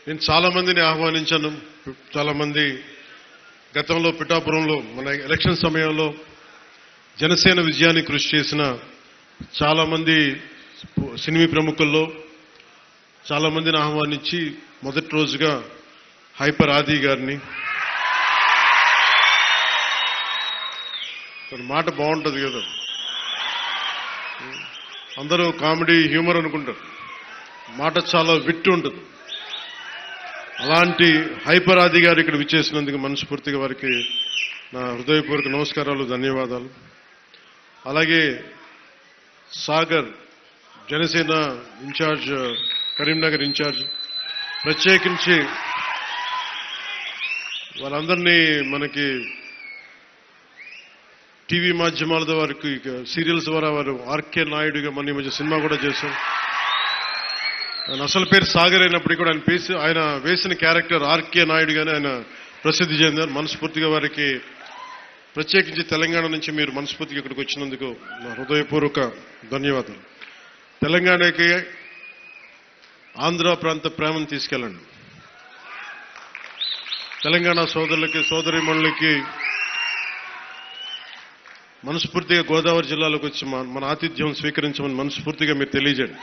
నేను చాలా మందిని ఆహ్వానించాను. చాలా మంది గతంలో పిఠాపురంలో మన ఎలక్షన్ సమయంలో జనసేన విజయాన్ని కృషి చేసిన చాలా మంది సినీ ప్రముఖుల్లో చాలా మందిని ఆహ్వానించి మొదటి రోజుగా హైపర్ ఆది గారిని, మాట బాగుంటుంది కదా, అందరూ కామెడీ హ్యూమర్ అనుకుంటారు, మాట చాలా విట్టు ఉంటుంది. అలాంటి హైపర్ ఆది గారు ఇక్కడ విచ్చేసినందుకు మనస్ఫూర్తిగా వారికి నా హృదయపూర్వక నమస్కారాలు, ధన్యవాదాలు. అలాగే సాగర్ జనసేన ఇన్ఛార్జ్, కరీంనగర్ ఇన్ఛార్జ్, ప్రత్యేకించి వాళ్ళందరినీ మనకి టీవీ మాధ్యమాల ద్వారా, సీరియల్స్ ద్వారా వారు ఆర్కే నాయుడుగా మన మధ్య సినిమా కూడా చేశారు. ఆయన అసలు పేరు సాగర్ అయినప్పటికీ కూడా ఆయన వేసిన క్యారెక్టర్ ఆర్కే నాయుడుగానే ఆయన ప్రసిద్ధి చెందారు. మనస్ఫూర్తిగా వారికి ప్రత్యేకించి తెలంగాణ నుంచి మీరు మనస్ఫూర్తిగా ఇక్కడికి వచ్చినందుకు నా హృదయపూర్వక ధన్యవాదాలు. తెలంగాణకి ఆంధ్ర ప్రాంత ప్రేమను తీసుకెళ్ళండి. తెలంగాణ సోదరులకి సోదరీమణులకి మనస్ఫూర్తిగా గోదావరి జిల్లాలోకి వచ్చి మన ఆతిథ్యం స్వీకరించమని మనస్ఫూర్తిగా మీరు తెలియజేయండి.